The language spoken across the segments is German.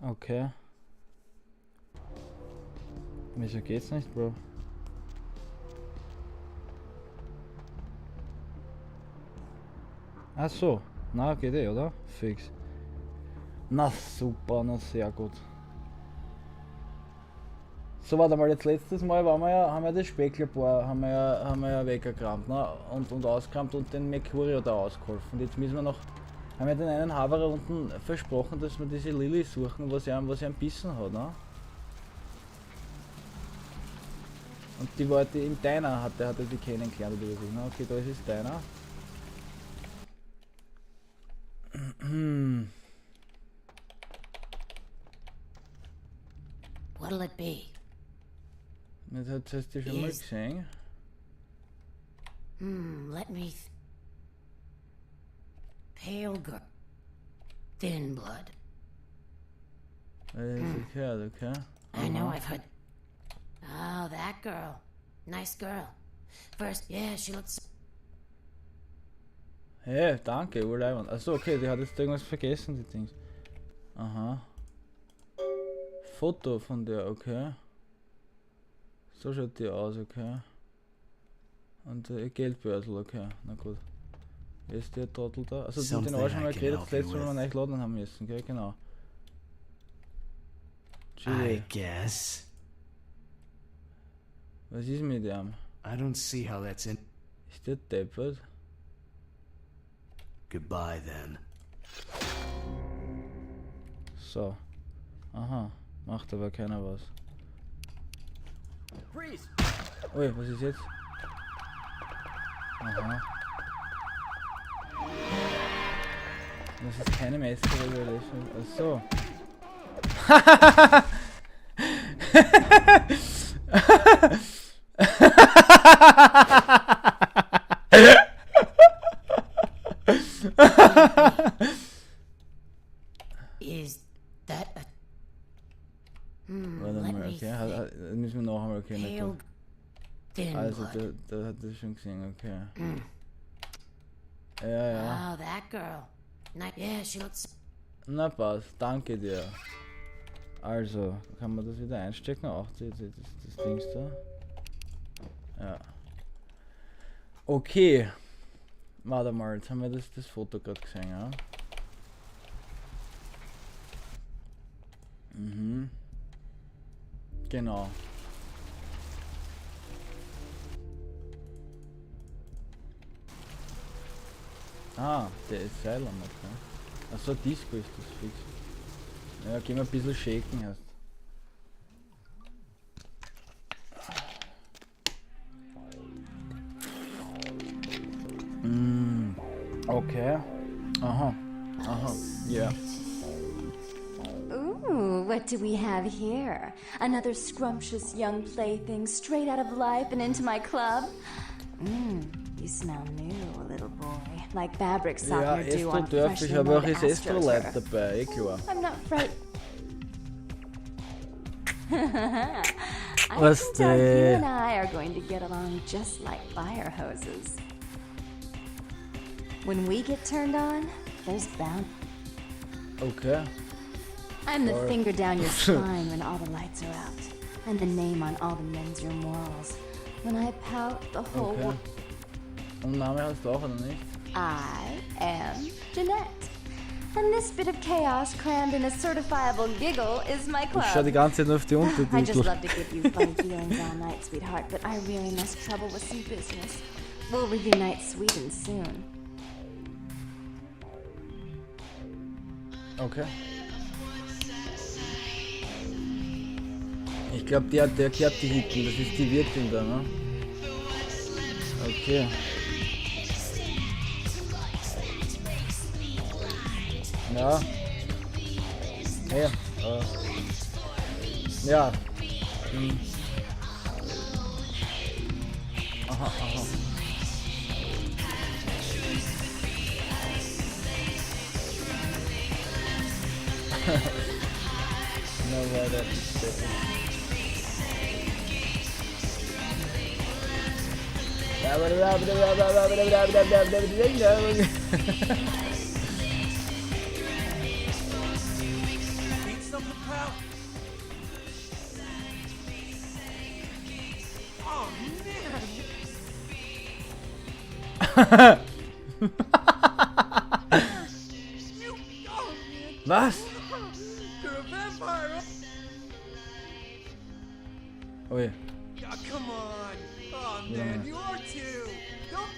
Okay. Wieso geht's nicht, Bro? Ach so. Na, geht eh, oder? Fix. Na super, na sehr gut. So, warte mal, jetzt letztes Mal waren wir ja, haben wir das Speckelbohr, haben wir ja weggekramt, ne? Und ausgekramt und den Mercurio da ausgeholfen. Jetzt müssen wir noch, haben wir den einen Haverer unten versprochen, dass wir diese Lilly suchen, was er am Bissen hat, ne? Und die war die im Deiner, hat er die kennengelernt oder so, ne? Okay, da ist es Deiner. What'll it be? Das hast du schon mal gesehen. Let me... Pale girl. Thin blood. Okay. I know I've heard... Oh, that girl. Nice girl. First, yeah, she looks... Hey, danke, urleibend. Achso, okay, die hat jetzt irgendwas vergessen, die Dings. Aha. Foto von der, okay. So schaut die aus, okay. Und Geldbörsel, okay, na gut. Wer ist der Trottel da? Also mit den Arsch haben wir geredet, das letzte Mal wir euch laden haben müssen, okay, genau. I guess. Was ist mit dem? I don't see how that's in. Ist der deppert? Goodbye then. So. Aha. Macht aber keiner was. Ui, was ist jetzt? Aha. Das ist keine Master Regulation. Achso. Is that a... Warte mal, okay. Müssen wir noch einmal, okay. Pale thin Also, blood. da hat das schon gesehen, okay. Ja. Oh, that girl. Yeah, she looks... Na passt, danke dir. Also, kann man das wieder einstecken? Auch das Dings da. Ja. Okay. Warte mal, jetzt haben wir das Foto gerade gesehen, ja? Mhm. Genau. Ah, der ist Asylum, okay. Achso, Disco ist das fix. Ja, gehen wir ein bisschen shaken erst. Okay. Aha. Yeah. Ooh, what do we have here? Another scrumptious young plaything straight out of life and into my club? You smell new, little boy. Like fabric Ja, softener dew Estro on dürfte ich, freshly habe auch mowed das Estro-Leib astroturf. dabei, eh klar. I'm not frightened. I Was can tell you the- and I are going to get along just like fire hoses. When we get turned on, there's bound. Okay. I'm the Or- finger down your spine when all the lights are out, and the name on all the men's room walls. When I pout, the whole Okay. world. Und Name hast du auch, oder nicht? I am Jeanette. And this bit of chaos crammed in a certifiable giggle is my Ich schau die club. ganze Zeit nur auf die I just Untertitel. love to give you funny feelings all night, sweetheart, but I really must trouble with some business. We'll reunite sweet and soon. Okay. Ich glaube, der kehrt die Hitten, das ist die Wirtin da, ne? Okay. Ja. Hey, ja. Aha. No way, that's it. Was? You're a vampire. Oh je. Oh, come on. Oh, man, you are too. Don't.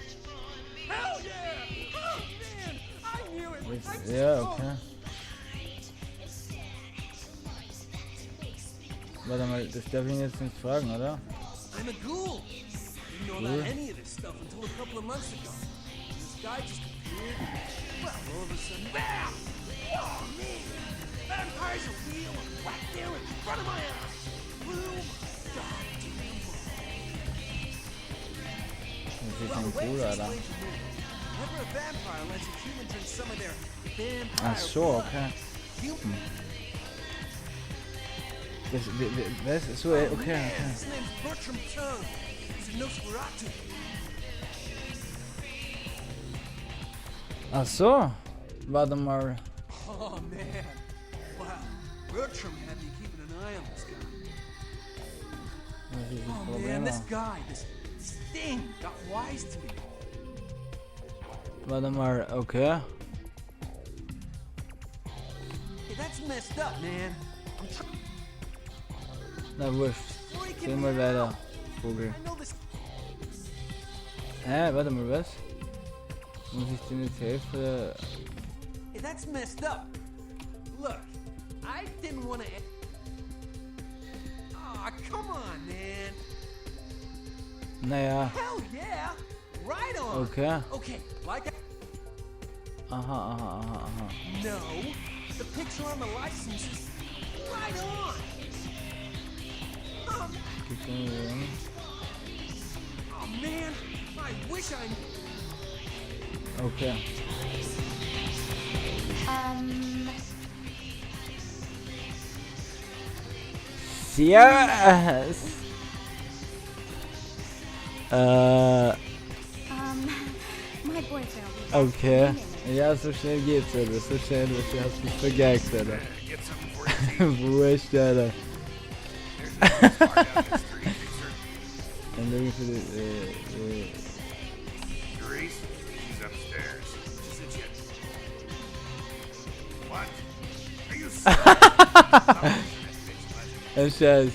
Hell yeah. Oh, man. I knew it. I'm just Ja, okay. Warte mal, das darf ich ihn jetzt nicht fragen, oder? I'm a ghoul. Didn't know about any of this stuff until a couple of months ago. This guy just appeared. Well, all of a sudden, bam! Oh, man. Vampires are real and right there in front of my eyes. Blue. Das ist ein cooler, Alter. Whenever a vampire lets a human drink some of their vampire Ach so, okay. blood, Was? So, okay. his name's Bertram Tongue. He's a Nosferatu. Ach so. Warte mal. Oh, man. Wow. Bertram had me keeping an eye on this guy. Was ist das Oh, man, Problem? this guy, this thing, got wise to me. Warte mal, okay. Hey, that's messed up, man. I'm trying Na wurscht. Geh mal weiter, Vogel. I know this. Warte mal, was? Muss ich dir jetzt helfen? Hey, that's messed up. Look, I didn't want to. Aw, come on, man. Naja, Hell yeah. Right on. okay. Okay, like I. Aha. No, the picture on the license is right on. Oh man, I wish I. Okay. Yes. My boyfriend. Okay. Ja, so schnell geht's, Alter. So schnell, du hast mich vergeigt, Alter. Wurscht, Alter. Und irgendwie, Grace, she's upstairs. She said she had... What? Are you ein Scheiß.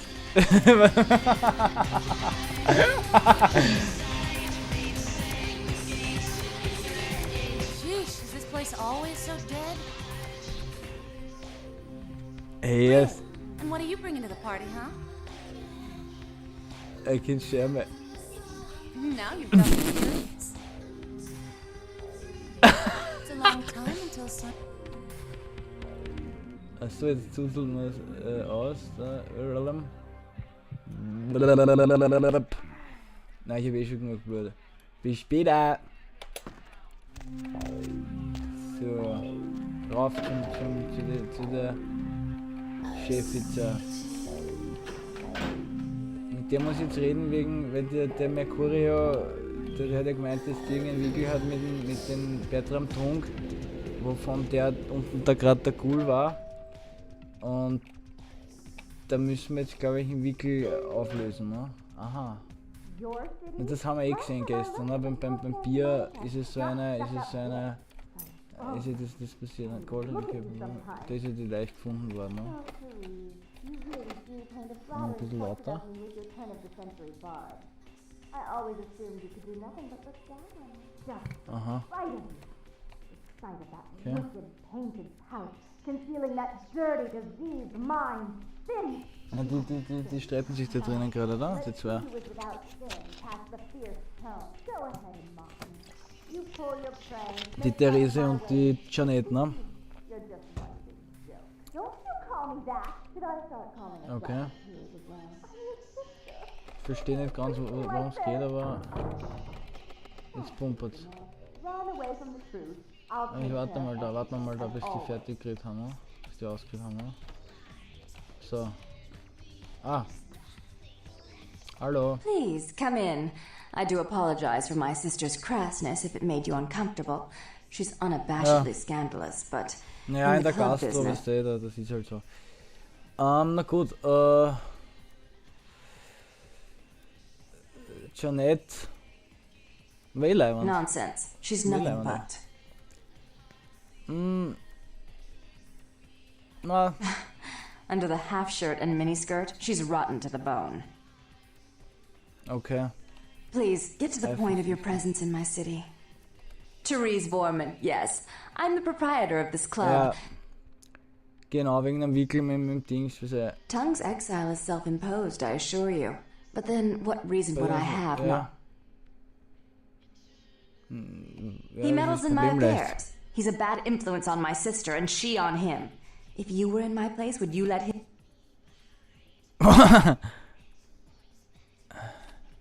Sheesh, is this place always so dead? Yes, And what are you bringing to the party, huh? I can share my... Now you've got me curious. It's a long time until sun. Achso, jetzt zuzeln wir es aus. Nein, ich habe eh schon genug Blut. Bis später! So, rauf zu der Chefitzer. Mit der muss ich jetzt reden, weil der Mercurio, der hat ja gemeint, dass die irgendeinen Wickel hat mit dem Bertram Trunk, wovon der unten da gerade der Ghoul war. Und da müssen wir jetzt, glaube ich, einen Wickel auflösen, ne? Aha. Und das haben wir eh gesehen gestern, ne? Beim Bier ist es so eine, ist ja das passiert, ne? Da ist ja die Leiche gefunden worden, ne? Ein bisschen lauter. Aha. Okay. Concealing that dirty, diseased mind. Then Ja, die streiten sich da drinnen gerade, oder? Die zwei. he was without sin, past the fierce tone. Go ahead and mock me. You pull your prey. Die Therese und die Janet, ne? You're just one big joke. Don't you call me that. Did I start calling it Okay. that? Here's again. Ich verstehe nicht ganz, worum es geht, aber jetzt pumpert's. Run away from the truth. I'll take Ich warte care mal of da, it. warten wir mal da, bis die fertig gekriegt haben, ne? Bis die ausgekriegt haben, ne? So. Ah. Hallo. Please, come in. I do apologize for my sister's crassness if it made you uncomfortable. She's unabashedly scandalous, but Ja, in der club Gastro, business. weißt du, das ist halt so. Na gut, Janet Way leibend. Nonsense. She's Way nothing leibend. but. Na, Under the half shirt and miniskirt, she's rotten to the bone. okay. Please, get to the point of your presence in my city. Therese Borman, yes. I'm the proprietor of this Ja. club. Genau, wegen dem Wickel mit dem Dings, was er. Tung's exile is self-imposed, I assure you. But then, what reason would I have not? He meddles in my affairs. He's a bad influence on my sister, and she on him. If you were in my place, would you let him...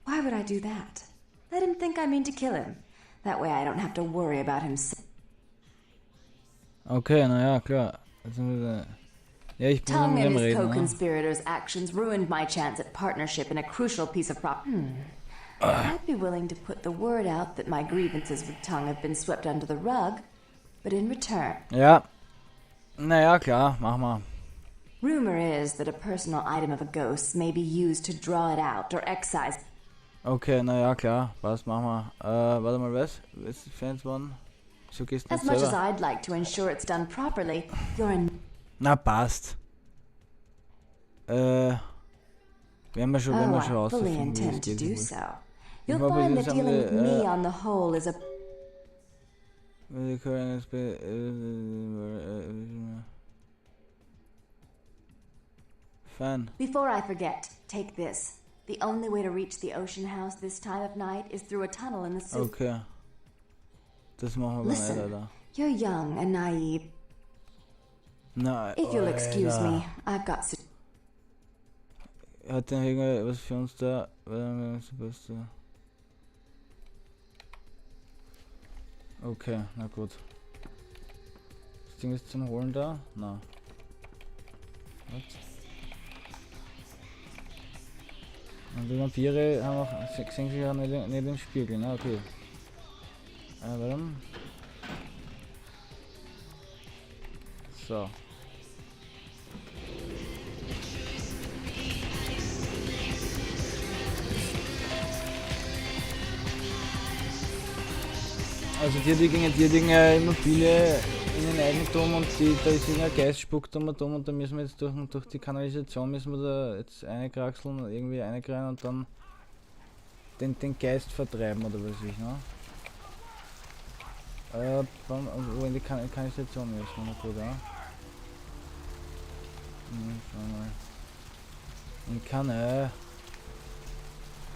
Why would I do that? Let him think I mean to kill him. That way I don't have to worry about him. Okay, naja, klar. Also, ja, ich bin Tung mit and dem his Reden, ne? co-conspirators' actions ruined my chance at partnership in a crucial piece of I'd be willing to put the word out that my grievances with Tung have been swept under the rug, but in return... Ja. Naja, klar, mach mal. Rumor is that a personal item of a ghost may be used to draw it out or excise... Okay, naja, klar, passt, mach mal. Warte mal, was? Was ist Fans waren? So gehst du As nicht much as selber? I'd like to ensure it's done properly, you're in... Na, passt. Werden wir schon I fully rausfinden, wie es intend to geht. do so. You'll Mal find that probieren, dealing with sagen wir, me on the whole is a... Fan. Before I forget, take this. The only way to reach the ocean house this time of night is through a tunnel in the soup. Okay. Das machen wir mal, Listen, Alter. you're young and naive. Na, If you'll excuse Alter. me, I've got... Hat der irgendwas für uns da? Okay, na gut. Das Ding ist zum Holen da? Na. Was? Und die Vampire haben auch, sehen sich ja nicht im Spiegel, ne? Okay. Warum? So. Also die liegen Immobilie in den Eigentum und da ist irgendein Geist spuckt um und da müssen wir jetzt durch die Kanalisation müssen wir da jetzt einkraxeln, irgendwie einkreien und dann den Geist vertreiben oder was weiß ich, ne? Wo in die Kanalisation müssen wir noch gut, ja? Schau mal. In Kanne.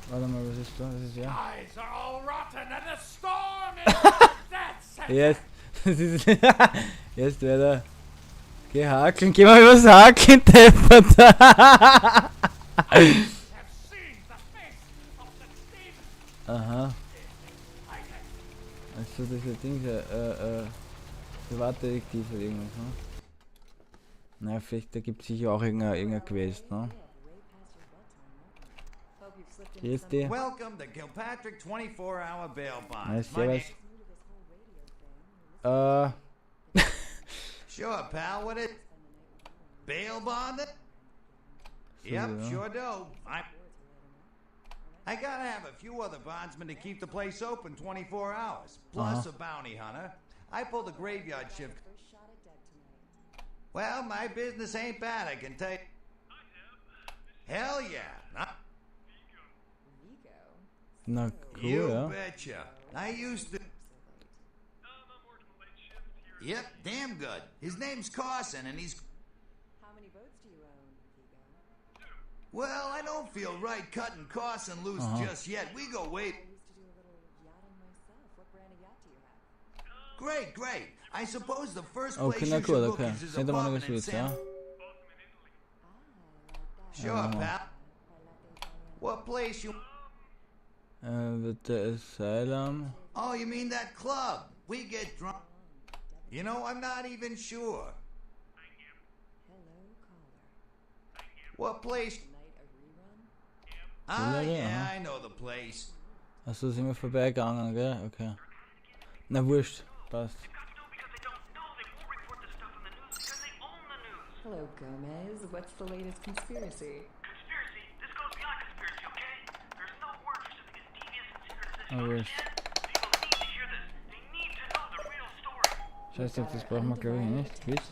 Warte mal, was ist da? Was ist ja? Eyes are all rotten and the storm is dead. Yes, das ist. Jetzt wieder. Geh hakeln, geh mal übers Hakeln, deppert. Have seen the face of the demon. Aha. Also diese Dinge, Privatdetektiv oder irgendwas, ne? Na, vielleicht, da gibt es sicher auch irgendein Quest, ne? Hier ist die. Welcome to Kilpatrick 24-hour bail bond. Nice, My servus. Sure, pal. What it? Bail bond? Yep, yeah. sure do. I gotta have a few other bondsmen to keep the place open 24 hours. Plus a bounty hunter. I pulled a graveyard shift. Well, my business ain't bad, I can tell you. Hell yeah. Na cool, You ja. betcha. I used to... Yep, damn good. His name's Carson, and he's... How many boats do you own, Vigo? Well, I don't feel right cutting Carson loose just yet. We go way... I used to do a little yachting myself. What brand of yacht do you have? Great, great. I suppose the first Okay, place na you should cool, look okay. is his Senta mal apartment in Schweiz, ja. San... Sure, pal. What place you... With the asylum. Oh, you mean that club? We get drunk. You know, I'm not even sure. Hello, caller. What place? Night of rerun? Ah, Yeah, yeah, I know the place. Achso, sind wir vorbeigegangen, gell? Okay. Na wurscht, passt. Hello, Gomez. What's the latest conspiracy? Conspiracy? This goes beyond conspiracy, okay? There's no word for something as devious and synchronous as Na you wurscht. understand? Scheiße, das brauchen wir glaube ich nicht. Wisst?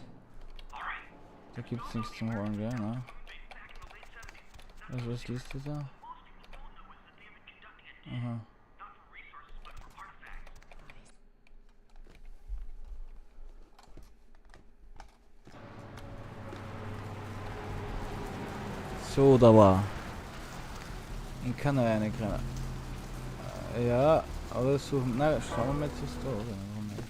Da gibt's nichts zum Holen, gell? Ne? Also was liest du da? Aha. So, da war. In keine rein können. Ja, aber suchen. Na, schauen wir mal jetzt was da oder warum nicht?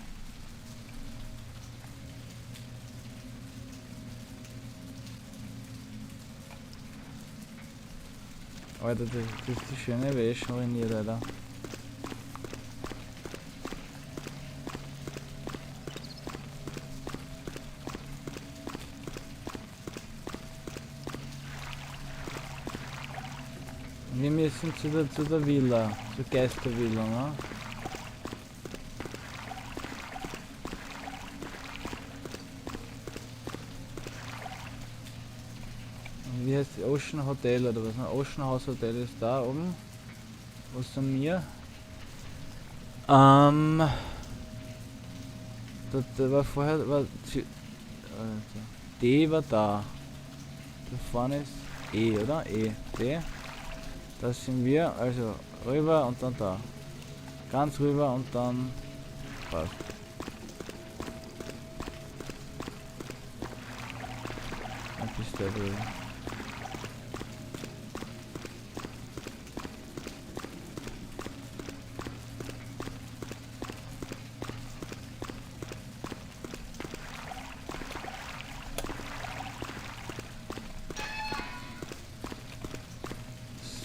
Alter, das ist die schöne Wäsche ruiniert, Alter. Wir müssen zu der Villa, zur Geistervilla, ne? Wie heißt die Ocean Hotel oder was? Ocean House Hotel ist da oben. Was sind wir? Da war vorher, D war da. Da vorne ist E, oder? E, D. Das sind wir, also rüber und dann da. Ganz rüber und dann passt. Dann bist du drüber.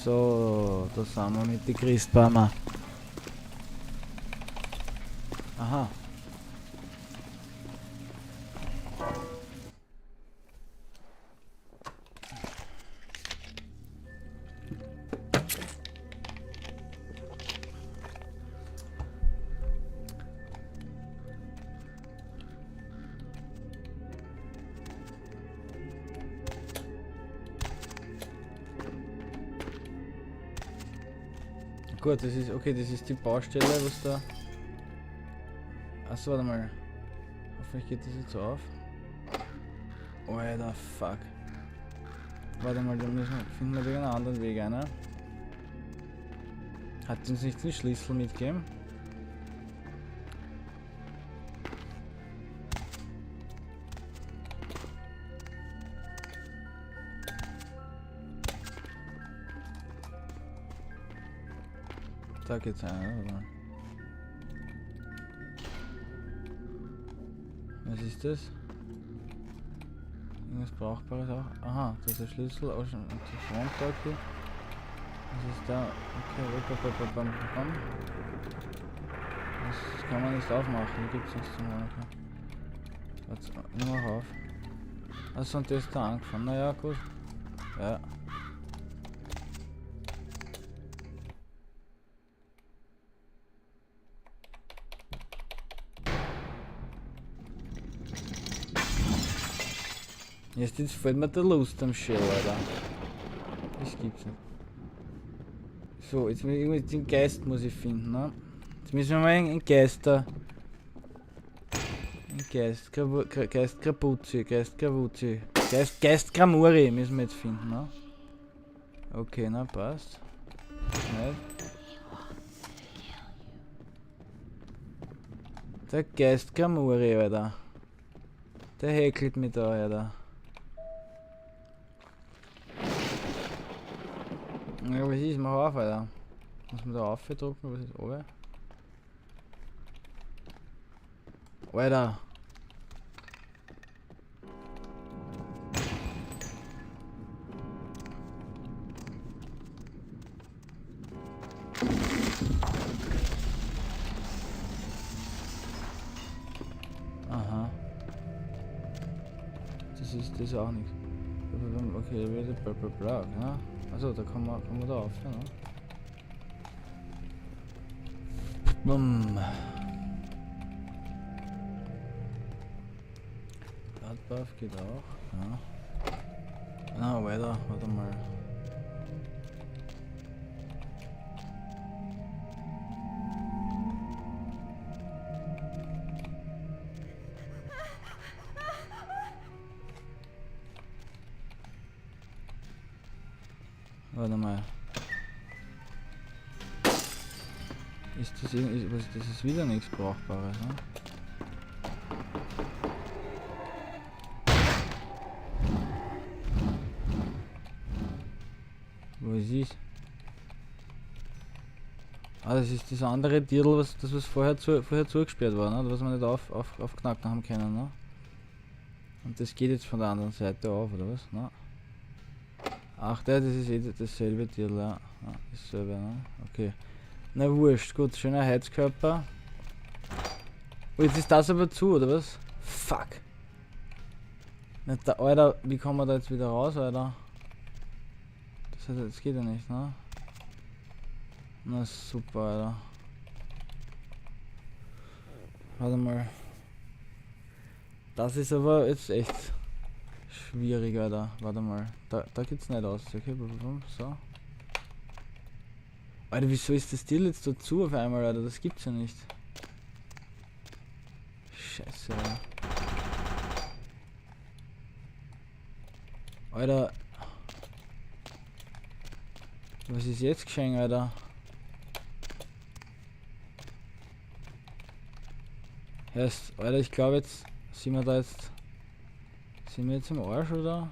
So, da sind wir mit den Christbäumen. Aha. Gut, das ist okay, das ist die Baustelle, was da. Achso, warte mal. Hoffentlich geht das jetzt auf. Alter, fuck. Warte mal, da finden wir einen anderen Weg, einer. Hat uns nicht den Schlüssel mitgegeben? Da geht's einer, oder? Was ist das? Irgendwas Brauchbares auch? Aha, das ist der Schlüssel auch schon zur Frontdocke. Was ist da? Okay, bam. Das kann man nicht aufmachen, hier gibt's nichts zu machen. Okay. Warte, nimm mal auf. Also und das ist da angefangen, naja gut. Ja. Jetzt fällt mir der Lust am Shell, Alter. Das gibt's nicht. So, jetzt irgendwie den Geist muss ich finden, ne? Jetzt müssen wir mal einen Geist da. Ein Geist Krapuzzi, Geist Gramuri müssen wir jetzt finden, ne? Okay, na passt. Nicht. Der Geist Gramuri, Alter. Der häkelt mich da, Alter. Ja, was ist? Mach auf, Alter. Muss man da aufdrucken? Was ist oben? Alter. Aha. Das ist auch nichts. Okay, da wird bla, ne? Also da kann man da auf, ne? Bumm. Bloodbuff geht auch, ja. Na, weiter, warte mal. Warte mal. Ist das irgendwie. Das ist wieder nichts Brauchbares, ne? Wo ist es? Ah, das ist das andere Dirndl, was vorher zugesperrt war, ne? Was wir nicht aufknacken haben können, ne? Und das geht jetzt von der anderen Seite auf, oder was? Ne? Ach, das ist eh dasselbe Dirndl, ja. Ja, dasselbe, ne? Okay. Na wurscht, gut, schöner Heizkörper. Oh, jetzt ist das aber zu, oder was? Fuck. Na, da, Alter, wie kommen wir da jetzt wieder raus, Alter? Das geht ja nicht, ne? Na super, Alter. Warte mal. Das ist aber jetzt echt schwierig, Alter. Warte mal. Da geht's nicht aus. Okay, so. Alter, wieso ist das Deal jetzt dazu auf einmal, Alter? Das gibt's ja nicht. Scheiße, Alter. Alter. Was ist jetzt geschehen, Alter? Erst, Alter, ich glaube jetzt sind wir da jetzt. Sind wir jetzt im Arsch, oder?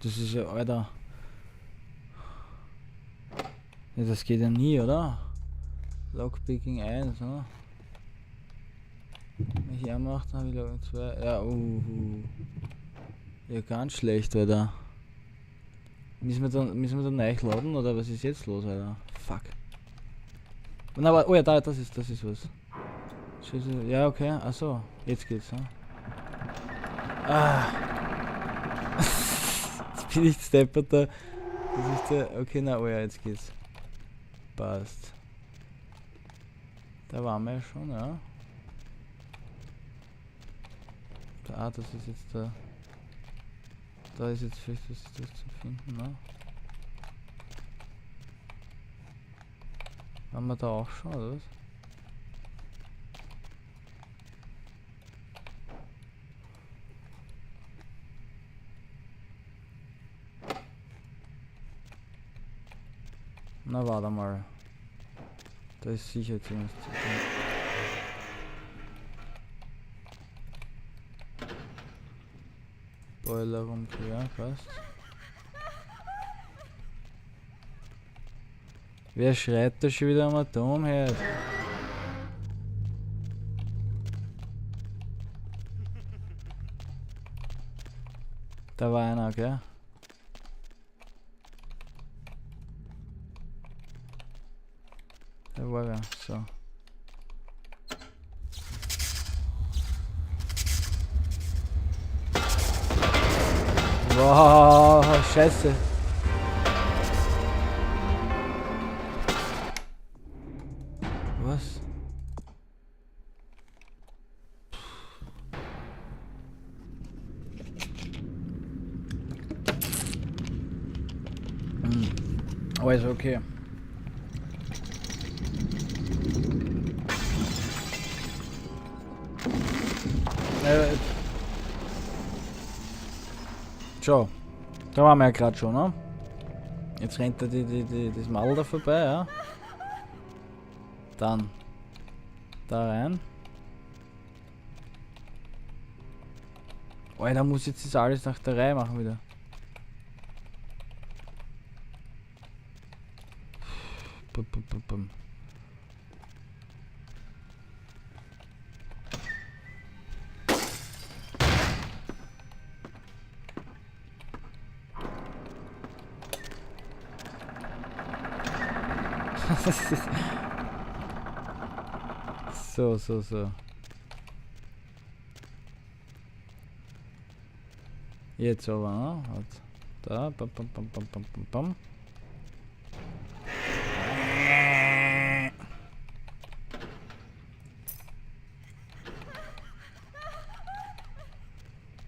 Das ist ja, Alter. Ja, das geht ja nie, oder? Lockpicking 1, ne? Wenn ich macht, dann habe ich Lockpicking 2. Ja, ja, ganz schlecht, Alter. Müssen wir dann neu laden, oder was ist jetzt los, Alter? Fuck. Und aber, oh ja, das ist was. Ja, okay, achso, jetzt geht's, ne? Ah. Jetzt bin ich steppert da. Das ist der, okay, na, oh ja, jetzt geht's. Passt. Da waren wir ja schon, ja. Ah, das ist jetzt der. Da ist jetzt vielleicht was zu finden, ne? Waren wir da auch schon, oder was? Na, warte mal. Da ist sicher jetzt irgendwas zu tun. Boiler rumkehren, fast. Wer schreit da schon wieder am Atomherd? Da war einer, gell? Da war er, so. Wow, scheiße. Was? Aber ist okay. So, da waren wir ja gerade schon, ne? Jetzt rennt er das Madel da vorbei, ja? Dann da rein. Alter, muss jetzt das alles nach der Reihe machen wieder. Bum. So. Jetzt aber, ne? Da, bam.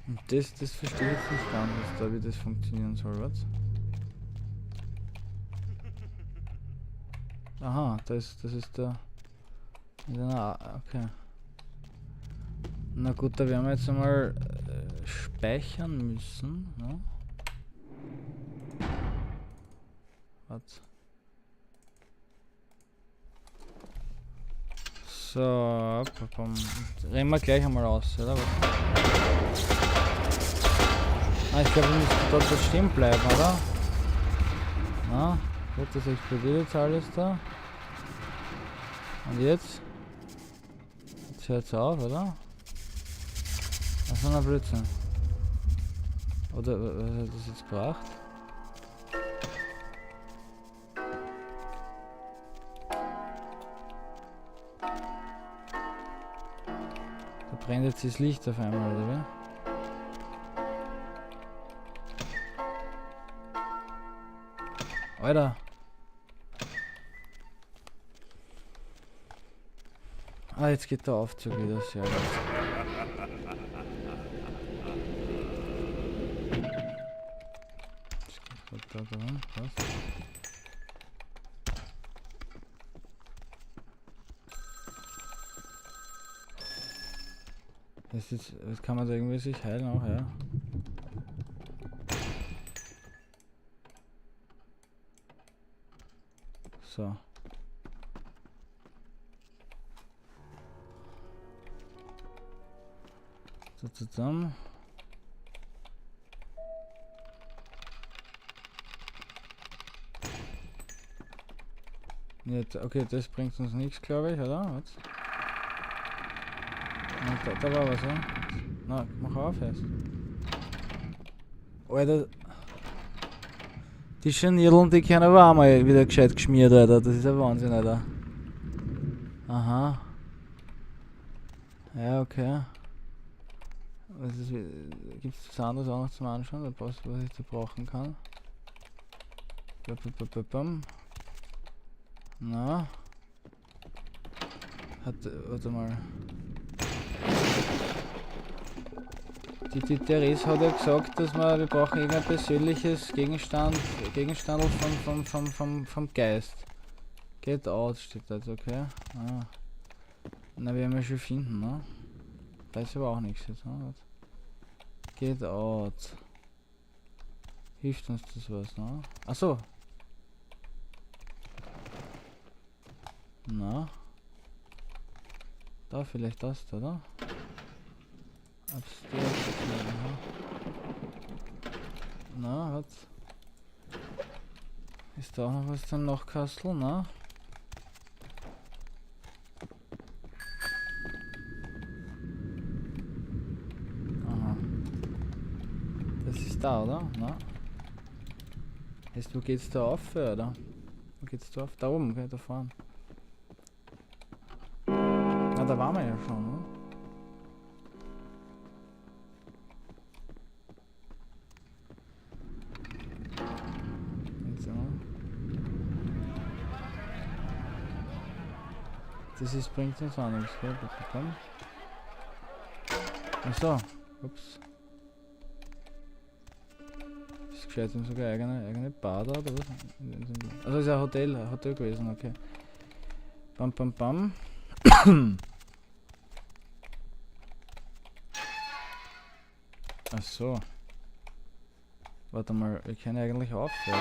Und das verstehe ich jetzt nicht ganz, wie das funktionieren soll, was? Aha, das ist der... Okay. Na gut, da werden wir jetzt einmal speichern müssen. Ne? Was? So, rennen wir gleich einmal aus, oder? Ah, ich glaube, wir müssen dort stehen bleiben, oder? Na, gut, das explodiert jetzt alles da. Und jetzt? Jetzt hört es auf, oder? Was für ein Blödsinn. Oder was hat das jetzt gebracht? Da brennt jetzt das Licht auf einmal, oder wie? Alter! Ah, jetzt geht der Aufzug wieder, sehr gut. Jetzt geht da dran, passt. Das kann man da irgendwie sich heilen auch, ja. So. So zusammen. Jetzt, okay, das bringt uns nichts, glaube ich, oder? Was? Na, da war was, ja? Na, mach auf jetzt. Alter. Die Scharnierln, die können aber auch mal wieder gescheit geschmiert, Alter. Das ist ein Wahnsinn, Alter. Aha. Ja, okay. Gibt es was anderes auch noch zum Anschauen, was ich da brauchen kann? Na? Warte mal. Die Therese hat ja gesagt, dass wir brauchen irgendein persönliches Gegenstand vom Geist. Get out steht da jetzt, okay. Ah. Na, werden wir schon finden, ne? Da ist aber auch nichts jetzt, ne? Get out. Hilft uns das was, ne? Achso. Na. Da vielleicht das, oder? Upstairs. Na, was? Ist da auch noch was zum Nachkasteln, na? Aha. Das ist da, oder? Na? Heißt, wo geht's da auf, oder? Wo geht's da auf? Da oben, okay, da vorne. Na, da waren wir ja schon, ne? Das ist, bringt uns auch nichts, gell? Komm. Achso, ups. Ist gescheit, sogar eigene Bar da, oder was? Also ist ein Hotel gewesen, okay. Bam, bam, bam. Achso. Warte mal, wir können eigentlich aufhören.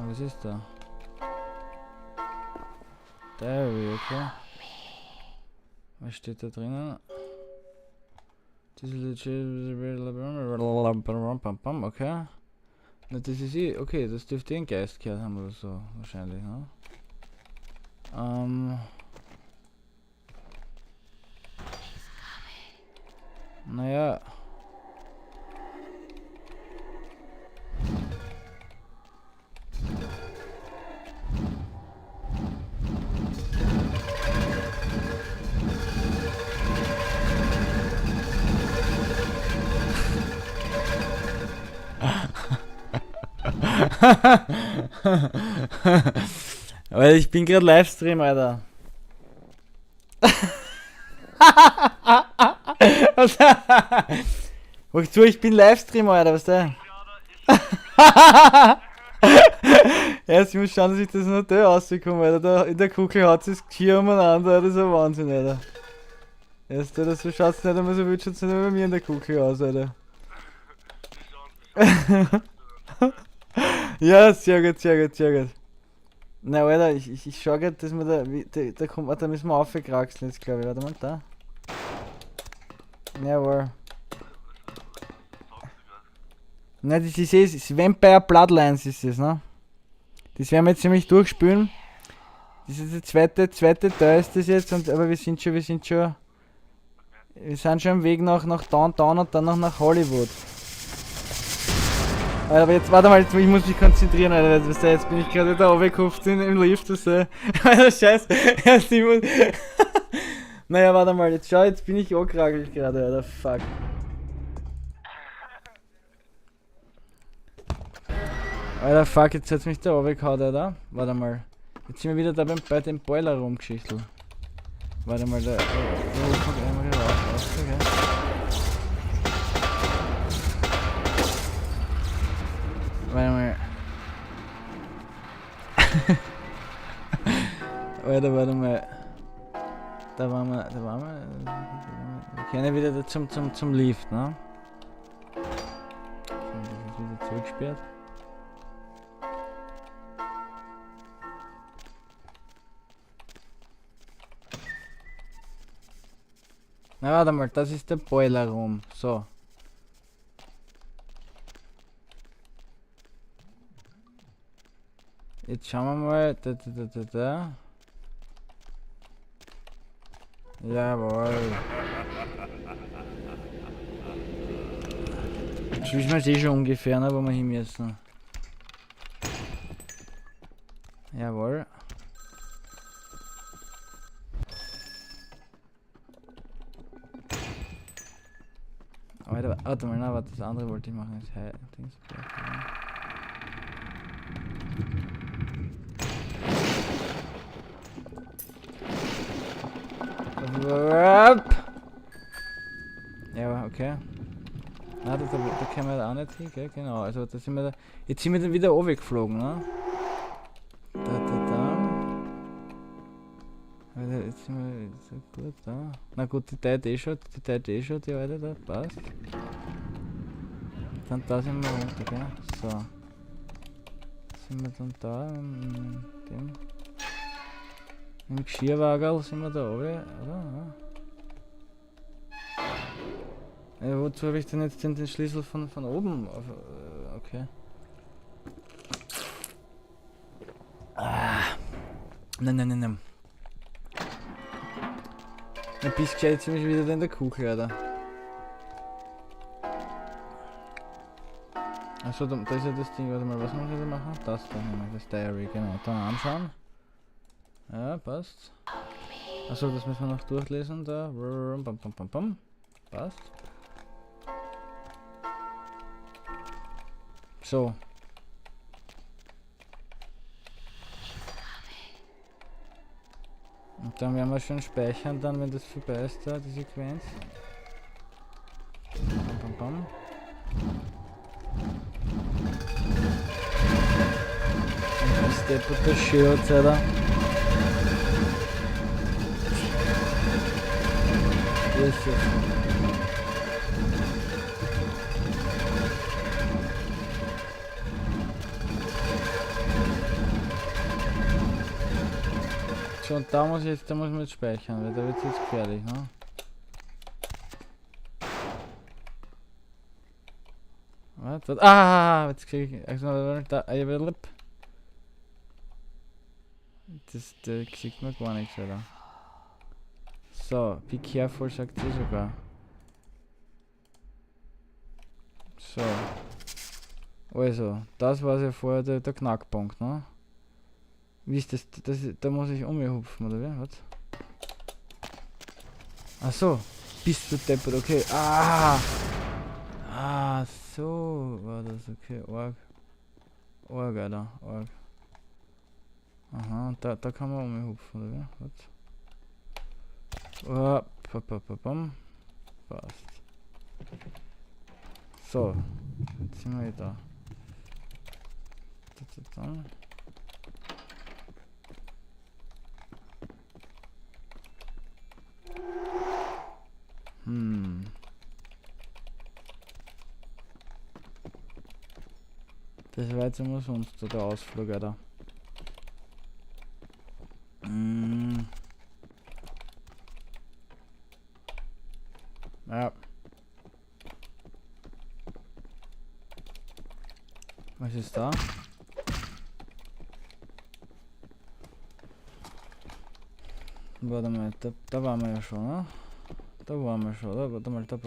Was ist da? Diary, okay. Was steht da drinnen? Okay. Na, das ist okay, das dürfte ein Geist gehört haben oder so, wahrscheinlich, ne? Naja. Weil ich bin gerade Livestream, Alter. Wozu, ich bin Livestream, Alter, was der? Erst ich muss schauen, dass ich das Hotel rausbekomme, Alter. Da in der Kugel hat sich das Geschirr umeinander, Alter. Das ist ein Wahnsinn, Alter. Erst, Alter, so schaut's nicht einmal so wild, schaut's nicht bei mir in der Kugel aus, Alter. Ja, sehr gut, sehr gut, sehr gut. Na, Alter, ich schau grad, dass wir da kommt, da müssen wir aufgekraxeln jetzt, glaube ich. Warte mal, da. Jawohl. Ne, das ist Vampire Bloodlines ist es, ne? Das werden wir jetzt nämlich durchspielen. Das ist der zweite Teil ist das jetzt, aber wir sind schon am Weg nach Downtown und dann noch nach Hollywood. Aber jetzt, warte mal, ich muss mich konzentrieren, Alter. Jetzt bin ich gerade da runtergekupft im Lift, das Alter, scheiße. Naja, warte mal, jetzt schau, jetzt bin ich angekragelt gerade, Alter, fuck. Alter, fuck, jetzt hat's mich da runtergehauen, Alter. Warte mal. Jetzt sind wir wieder da bei dem Boiler rumgeschichtelt. Warte mal, da kommt einmal wieder raus, okay. Warte mal. Alter, warte mal. Da waren wir. Wir können ja wieder zum Lift, ne? Das ist wieder zurückgesperrt. Na, warte mal, das ist der Boiler Room. So. Jetzt schauen wir mal. Da. Jawohl. Jetzt wissen wir schon ungefähr, ne, wo wir hin müssen. Jawohl. Alter, warte mal, na, warte, das andere wollte ich machen. Das Dings. Ja, okay. Na, da können wir da auch nicht hin, gell? Genau, also da sind wir da. Jetzt sind wir dann wieder runtergeflogen, ne? Alter, jetzt sind wir so gut da. Na gut, die Zeit eh schon, die Alte da, passt. Dann da sind wir runter, gell? So. Sind wir dann da, dem. Im Geschirrwagel sind wir da oben, oder? Ja, wozu habe ich denn jetzt den Schlüssel von oben? Okay. Nein. Na, bist gescheit, jetzt sind wir wieder in der Kugel, Alter. Achso, da ist ja das Ding, warte mal, was muss ich da machen? Das da nehmen, das Diary, genau. Dann anschauen. Ja, passt. Achso, das müssen wir noch durchlesen, da. Passt. So. Und dann werden wir schon speichern, dann wenn das vorbei ist, da, die Sequenz. Und das Step der Shield, Alter. Jesus. So, und da muss man jetzt speichern, weil da wird es jetzt gefährlich, ne? Was? Jetzt krieg ich. Also, da, das kriegt man gar nichts, oder? So, be careful, sagt sie sogar. So. Also, das war ja vorher der Knackpunkt, ne? Wie ist das? Da muss ich umhupfen, oder wie? Was? Ach so. Bist du deppert, okay. So war das, okay. Arg, Alter. Arg. Aha, und da kann man umhupfen, oder wie? Was? Passt. So, jetzt sind wir wieder da. Das war jetzt immer sonst so der Ausflug, Alter. Ja. Was ist da? Warte mal, da waren wir ja schon, ne? Da waren wir schon, oder? Warte mal, da.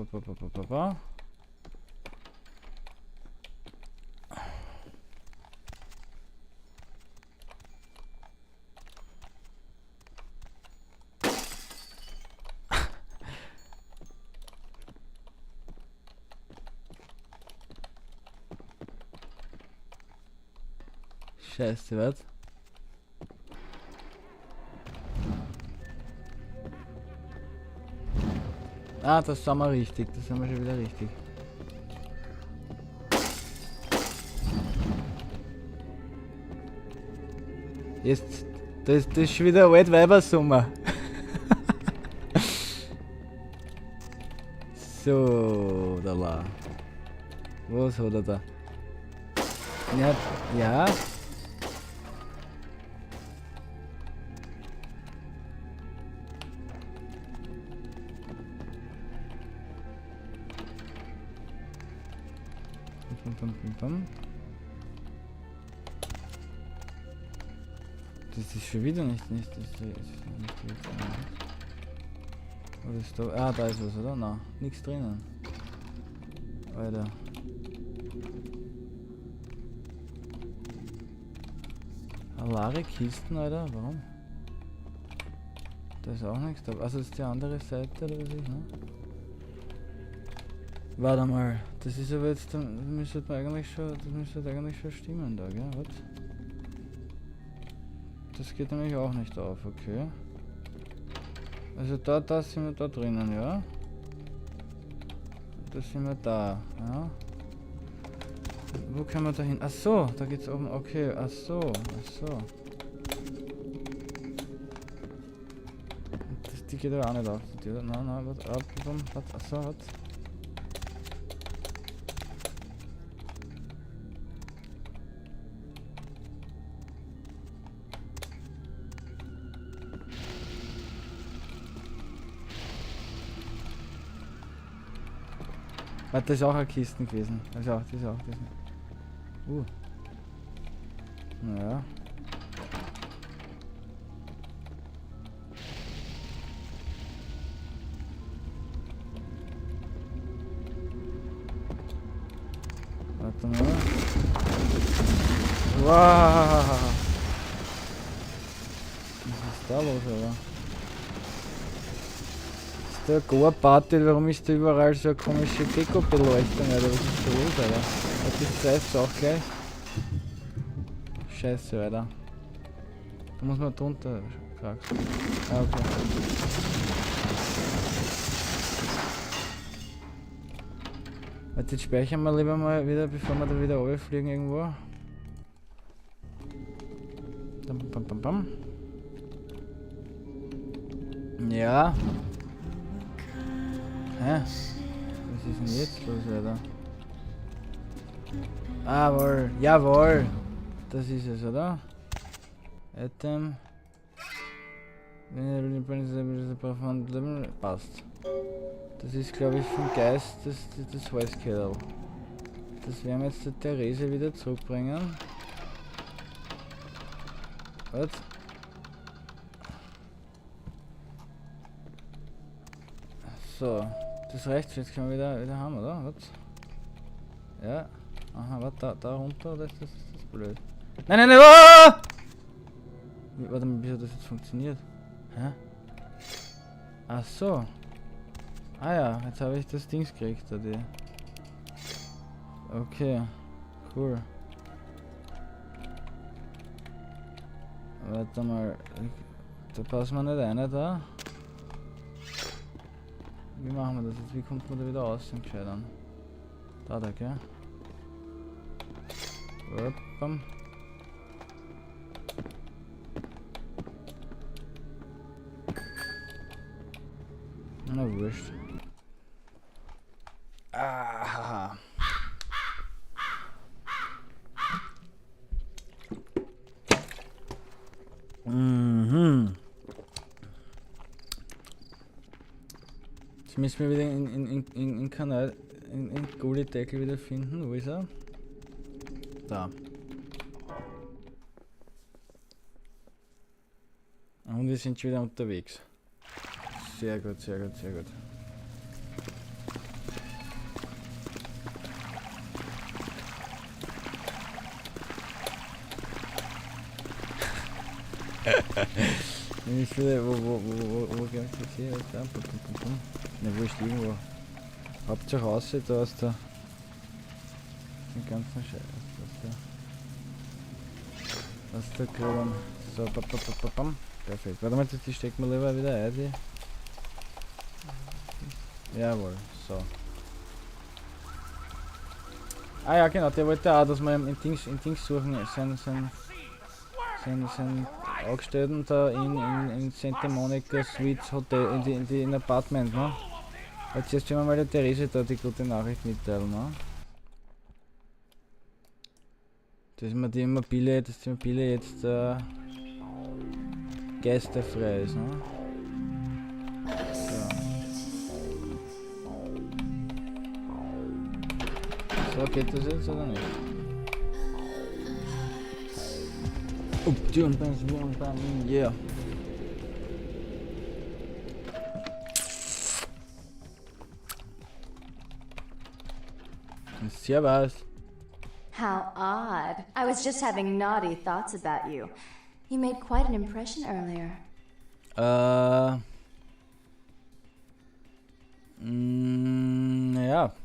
Scheiße, was? Ah, das sind wir richtig, das sind wir schon wieder richtig. Jetzt, das ist schon wieder alt Weibersommer. So, da la. Was hat er da? Ja. Das ist schon wieder nicht was ist da? Ah, da ist was, oder? Nein, nichts drinnen. Alter. Alare Kisten, Alter, warum? Da ist auch nichts da. Also das ist die andere Seite oder was ist, ne? Warte mal, das ist aber jetzt, das müsste eigentlich schon stimmen da, gell? Was? Das geht nämlich auch nicht auf, okay. Also da sind wir da drinnen, ja? Da sind wir da, ja? Wo können wir da hin? Ach so, da geht's oben, okay, ach so. Die geht aber auch nicht auf, die Tür. Nein, was, ach so, was? Warte, das ist auch eine Kiste gewesen. Das ist auch gewesen. Naja. Warte mal. Wow. Was ist da los, Alter? Der Gore-Party, warum ist da überall so eine komische Deko-Beleuchtung, Alter? Was ist da los, Alter? Das reißt auch gleich. Scheiße, Alter. Da muss man drunter kraxeln. Ah, okay. Warte, jetzt speichern wir lieber mal wieder, bevor wir da wieder runterfliegen irgendwo. Bam. Ja. Hä? Was ist denn jetzt los, Alter? Jawohl! Das ist es, oder? Item. Passt. Das ist, glaube ich, vom Geist das Holzkettel. Das werden wir jetzt der Therese wieder zurückbringen. Was? So. Das reicht, jetzt können wir wieder haben, oder? Was? Ja. Aha, warte, da runter, oder ist das blöd? Nein! Oh! Warte mal, wie hat das jetzt funktioniert? Hä? Ach so. Ah ja, jetzt habe ich das Dings gekriegt, da die. Okay, cool. Warte mal. Da passen wir nicht rein da. Wie machen wir das jetzt? Wie kommt man da wieder raus im Gescheit an? Da, gell? Bam. Na wurscht. Ah. Mhm. Jetzt müssen wir wieder in Kanal, in Gullideckel wieder finden. Wo ist er? Da. Und wir sind schon wieder unterwegs. Sehr gut, sehr gut, sehr gut. Wie viele, wo gehen wir jetzt hier? Da, ne, wurscht, irgendwo. Hauptsache raus, da aus der... den ganzen Scheiß, aus der Kron. So, bam. Perfekt. Warte mal, die stecken wir lieber wieder ein, die... Jawohl, so. Ah ja, genau, der wollte auch, dass wir in Dings suchen, sein Angestellten da in Santa Monica Suites Hotel, in Apartment, ne? Jetzt erst mal der Therese da die gute Nachricht mitteilen, ne? Dass die Immobilie jetzt geisterfrei ist, ne? So, geht das jetzt oder nicht? Yeah. Servus. How odd. I was just having naughty thoughts about you. You made quite an impression earlier. Ja.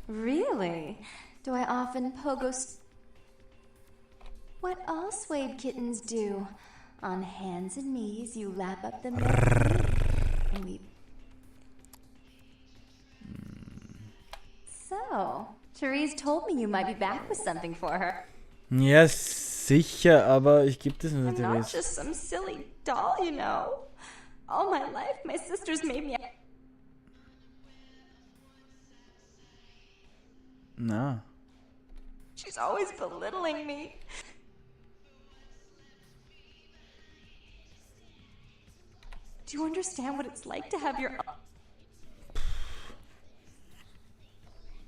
Really? Do I often what all swayed kittens do? On hands and knees, you lap up the milk and we... So, Therese told me you might be back with something for her. Ja, sicher, aber ich gebe das nicht, I'm not Therese. just some silly doll, you know. All my life, my sisters made me... Na. She's always belittling me. Do you understand what it's like to have your...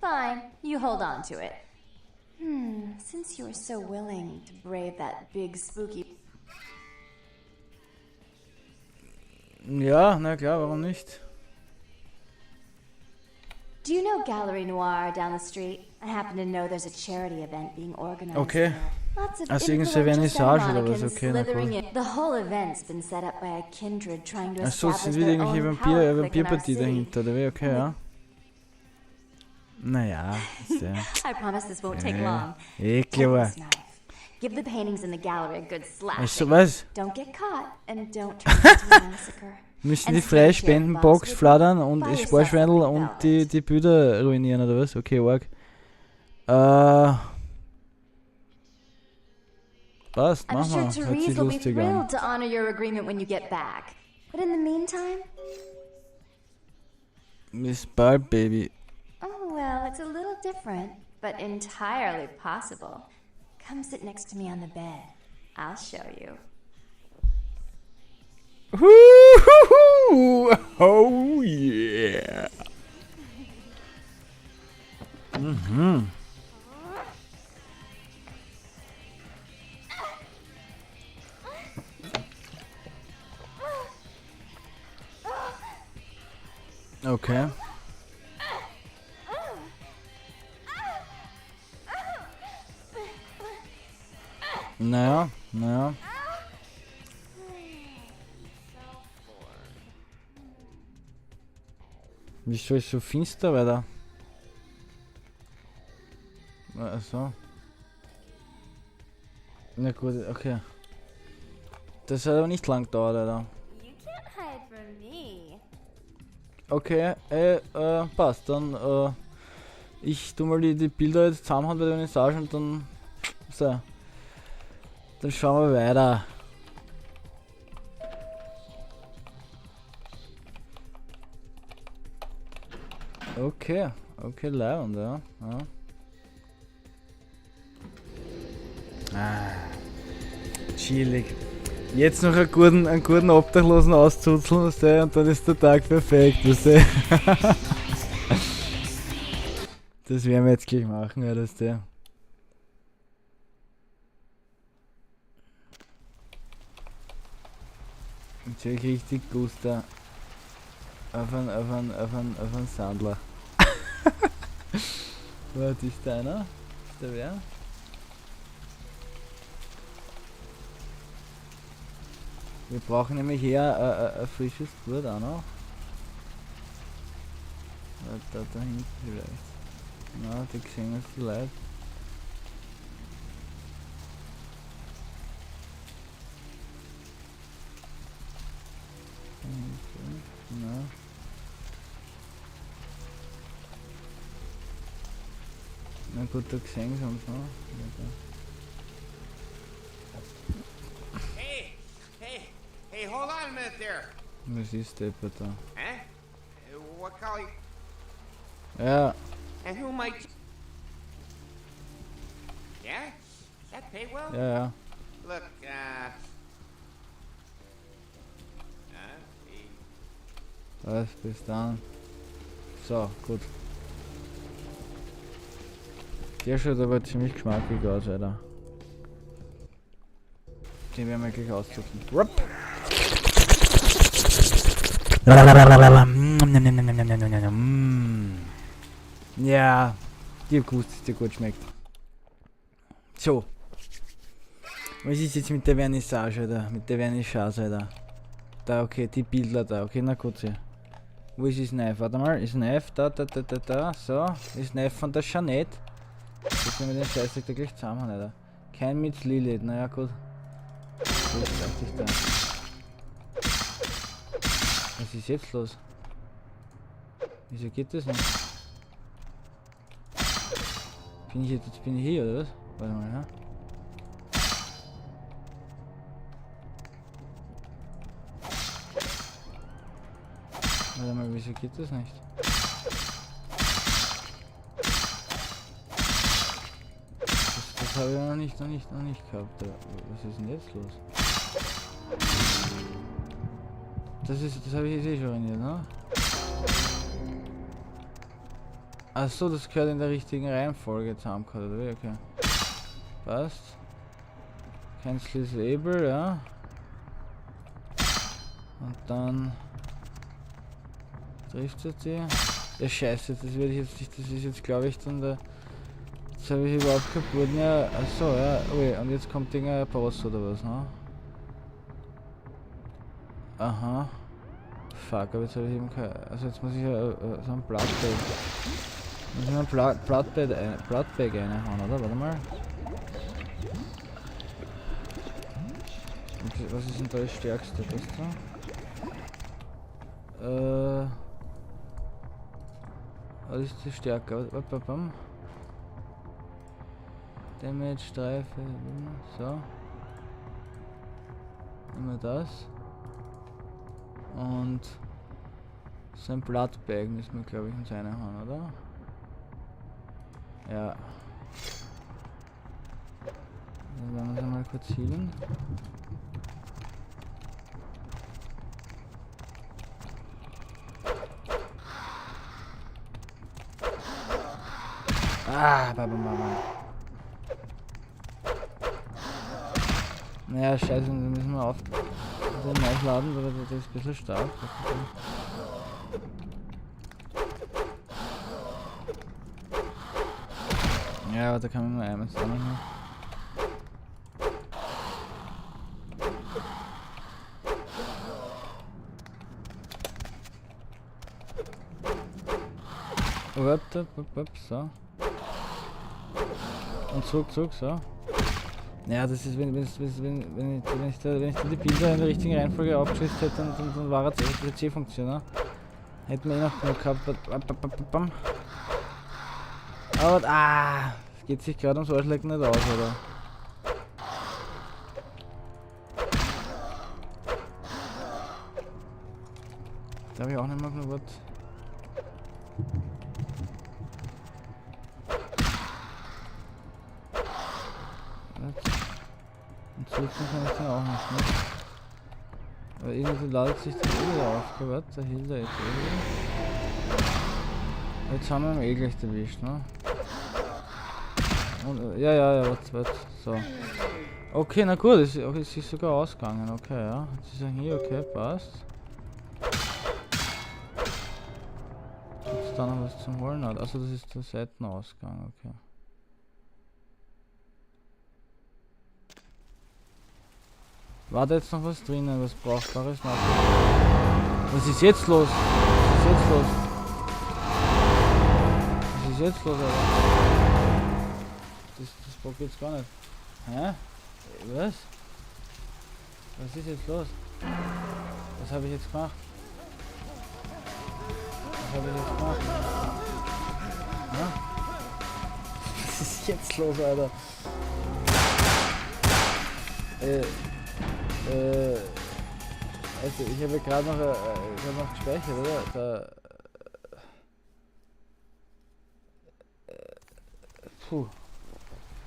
Fine, you hold on to it. Since you were so willing to brave that big spooky... Ja, na klar, warum nicht? Do you know Gallery Noir down the street? I happen to know there's a charity event being organized. Okay. there. Lots of Also irgendeine influential Vernissage Santa oder was? Monicans Okay, na slithering cool. in. The whole event's been set up by a kindred trying to Achso, establish sind wieder their irgendwelche own power clique in our Vampirpartie city. dahinter, oder wie? Okay, ja. Naja, ist ja. I promise this won't take long. Eh, Take klar. this knife. Give the paintings in the gallery a good slap. Also was? Don't get caught and don't turn it into a massacre. Müssen die freie Spendenbox flattern und das Sparschweindel und die Bilder ruinieren, oder was? Okay, arg. Passt, I'm mach sure mal. Hört Therese sich will be lustig an. thrilled to honor your agreement when you get back. But in the meantime, Miss Bar Baby. oh well, it's a little different, but entirely possible. Come sit next to me on the bed. I'll show you. Oh yeah. Okay. Naja. Wieso ist so finster, weiter? Also. Na gut, okay. Das hat aber nicht lang gedauert, Alter. You can't hide from me. Okay, passt. Dann, ich tu mal die Bilder jetzt zusammenhauen bei der Vernissage und dann. So. Dann schauen wir weiter. Okay, leibend, ja. Chillig. Jetzt noch einen guten Obdachlosen auszuzeln, weißt du, und dann ist der Tag perfekt, weißt du. Das werden wir jetzt gleich machen, ja, das der. Jetzt hab ich richtig Guster auf einen Sandler. Warte, ist da einer? Ist da wer? Wir brauchen nämlich hier ein frisches Blut auch noch. Da hinten vielleicht. Na, die gesehen uns die Leute. Na. Na gut, da gesehen sie uns noch. Hey, hold on a minute there. Was ist der da? Huh? What call you? Ja. And who might? Yeah? That pay well? Ja. Look, Was, bis dann. So, gut. Der schaut aber ziemlich geschmackig aus, Alter. Den werden wir gleich auszucken. Ja, ich hab gewusst, dass der gut schmeckt. So. Was ist jetzt mit der Vernissage, Alter? Mit der Vernissage, Alter? Da, okay, die Bilder da, okay, na gut. Wo ist das Knife? Warte mal, ist Knife da, so. Ist Knife von der Jeanette. Jetzt werden wir den Scheiß da gleich zusammen, Alter. Kein mit Lilith, naja gut. Gut, reicht ich da. Was ist jetzt los? Wieso geht das nicht? Bin ich jetzt bin ich hier, oder was? Warte mal, ja? Warte mal, wieso geht das nicht? Das habe ich noch nicht gehabt. Was ist denn jetzt los? Das habe ich jetzt eh schon ruiniert, ne? Achso, das gehört in der richtigen Reihenfolge zusammengehört, oder wie? Okay. Passt. Cancel Disable, ja. Und dann trifft es die. Ja scheiße, das werde ich jetzt nicht, das ist jetzt glaube ich dann der. Jetzt habe ich überhaupt kaputt mehr. Achso, ja, ui, und jetzt kommt irgendein Boss oder was, ne? Aha. Fuck, aber jetzt habe ich eben kein. Also jetzt muss ich ja so ein Bloodbag. Muss ich mal ein Bloodbag reinhauen, oder? Warte mal. Und was ist denn da das Stärkste, weißt du? Was ist die Stärke? Damage, Streife, so. Immer das. Und so ein Bloodbag müssen wir glaube ich uns reinhauen, oder? Ja. Dann werden wir uns mal kurz healen. Ah, Baba. Naja, scheiße, dann müssen wir auf den Knife laden, weil der ist ein bisschen stark. Ja, aber da kann man nur einmal sammeln. So. Und zurück, so. Ja, das ist, wenn ich da die Bilder in der richtigen Reihenfolge aufgeschrieben hätte, dann war es C-Funktion, ne? Hätten wir eh noch genug gehabt. Aber, es geht sich gerade ums Arschlecken nicht aus, oder? Da habe ich auch nicht mehr genug was. Und so kann ich den auch nicht, ne? Aber irgendwie ladet sich das wieder auf. Warte, der Hilda jetzt Jetzt haben wir ihn gleich erwischt, ne? Und, ja, warte, so. Okay, na gut, es ist sogar ausgegangen, okay, ja. Jetzt ist er hier, okay, passt. Jetzt da noch was zum Holen hat. Also das ist der Seitenausgang, okay. War da jetzt noch was drinnen, was Brauchbares? Was ist jetzt los? Was ist jetzt los, Alter? Das Bock jetzt gar nicht. Hä? Was? Was ist jetzt los? Was habe ich jetzt gemacht? Ja? Was ist jetzt los, Alter? Also ich habe gerade noch gespeichert, oder? Puh.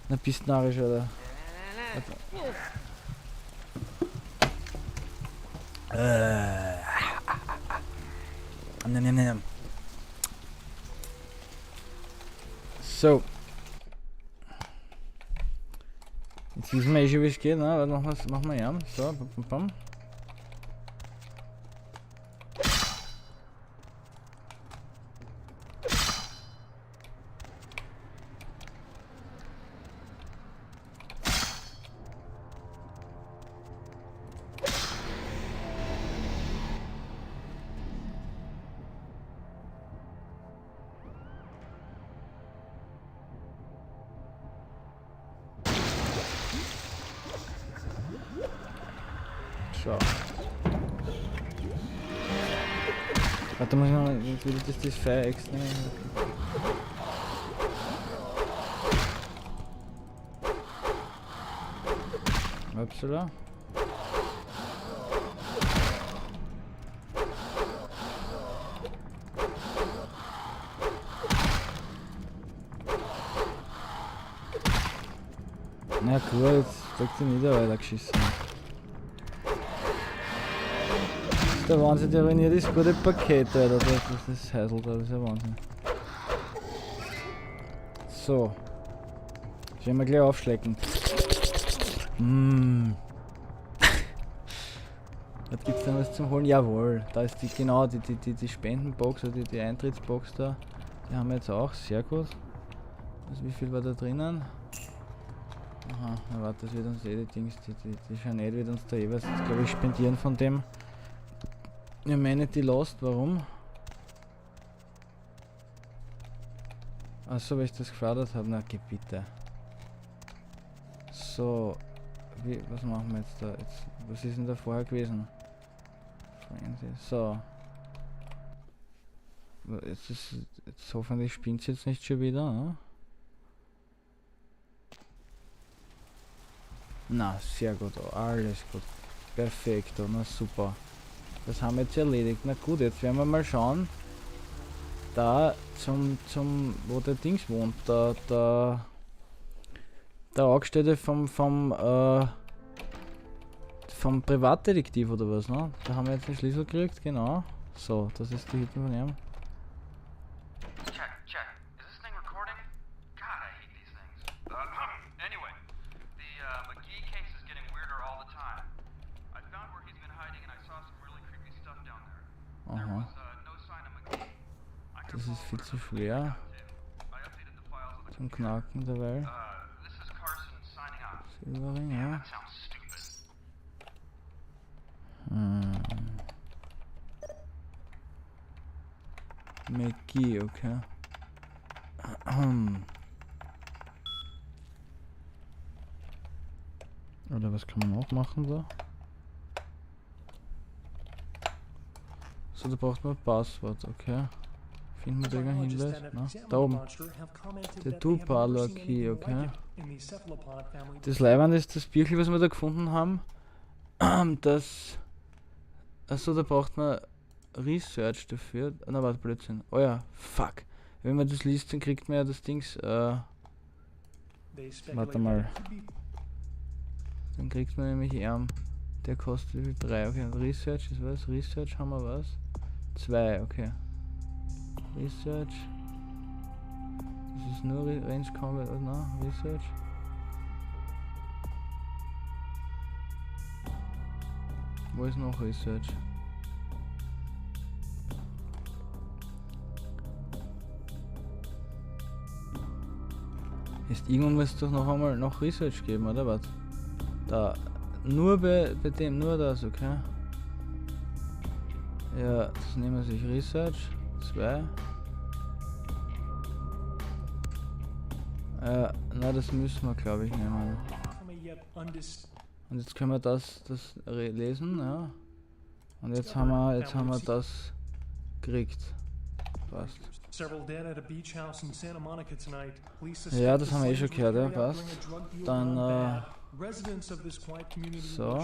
Na, bist narrisch, oder? So. Jetzt wissen wir eh schon, wie es geht, ne? Machen wir ja. So, bam. So. Warte mal, ich will das Fire X nehmen. Upsala. Na cool, jetzt steckt sie nicht weiter geschissen. Der Wahnsinn, der ruiniert das gute Paket, Alter. Das heißelt, das ist ja Wahnsinn. So. Sollen wir gleich aufschlecken. Was gibt's denn was zum Holen? Jawohl. Da ist die Spendenbox, also die Eintrittsbox da. Die haben wir jetzt auch. Sehr gut. Also wie viel war da drinnen? Aha, na warte, das wird uns die Dings, die Jeanette wird uns da was, glaube ich, spendieren von dem. Ja, meine die Lost, warum? Achso, weil ich das gefordert habe. Na, geh bitte. So, was machen wir jetzt da? Was ist denn da vorher gewesen? So. Jetzt hoffentlich spinnt es jetzt nicht schon wieder, ne? Na, sehr gut, alles gut. Perfekt, na super. Das haben wir jetzt erledigt. Na gut, jetzt werden wir mal schauen. Da wo der Dings wohnt, der Angestellte vom Privatdetektiv oder was, ne? Da haben wir jetzt den Schlüssel gekriegt, genau. So, das ist die Hütte von ihm. Check. Is this thing recording? God, I hate these things. Anyway, the McGee case is getting weirder all the time. I found where he's been hiding and I saw some really creepy stuff down there. There was no sign of McGee. Das ist viel zu schwer zum Knacken dabei. Silberring, ja. McGee, okay. Oder was kann man noch machen da? So, da braucht man ein Passwort, okay. Finden wir da irgendeinen Hinweis? Na, da oben. Der Two-Parlor Key, okay. Das Leibwand ist das Bierchen, was wir da gefunden haben. Das. Achso, da braucht man Research dafür. Na, warte, Blödsinn. Oh ja, fuck. Wenn man das liest, dann kriegt man ja das Dings. Warte mal. Dann kriegt man nämlich der kostet wie viel? 3, okay. Research ist was? Research haben wir was? 2, okay. Research. Das ist nur Range Combat, na, Research. Wo ist noch Research? Ist irgendwann muss es doch noch einmal noch Research geben, oder was? Da. Nur bei dem, nur das, okay? Ja, das nehmen wir sich Research. 2. Na, das müssen wir, glaube ich, nehmen. Und jetzt können wir das lesen, ja. Und jetzt haben wir das gekriegt. Passt. Ja, das haben wir eh schon gehört, ja, passt. Dann, so.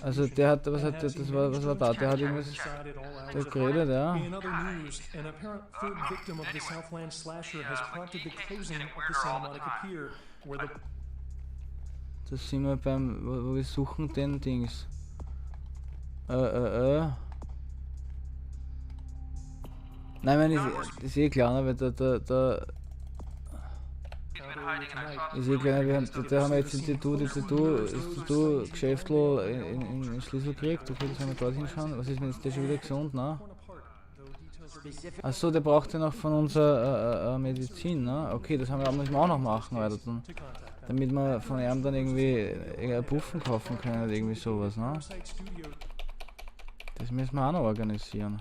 Also der hat, was war da? Der hat irgendwas geredet, ja. Das sind wir beim, wo wir suchen den Dings. Nein, ist eh klar, weil da ist eh klar, da haben wir jetzt die Geschäftel in Schlüssel gekriegt. Okay, das werden wir dort hinschauen. Was ist, wenn jetzt der schon wieder gesund, ne? Achso, der braucht ja noch von unserer Medizin, ne? Okay, das müssen wir auch noch machen, Alter. Damit wir von ihm dann irgendwie Puffen kaufen können oder irgendwie sowas, ne? Das müssen wir auch noch organisieren.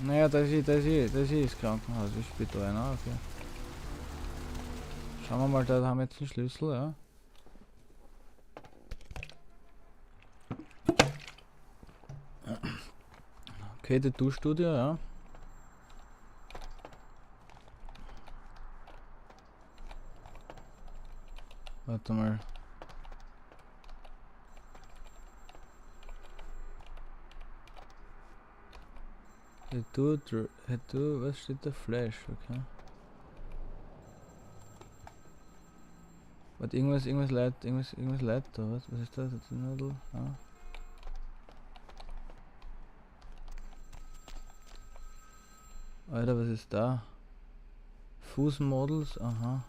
Naja, das ist das Krankenhaus, ich Spital, ne? Okay. Schauen wir mal, da haben wir jetzt den Schlüssel, ja. Okay, die Duschstudio, ja. Warte mal. Was steht da? Flash, okay. Warte, irgendwas leid da, was ist das? Das ist ein Nadel, ja. Alter, was ist da? Fußmodels, aha.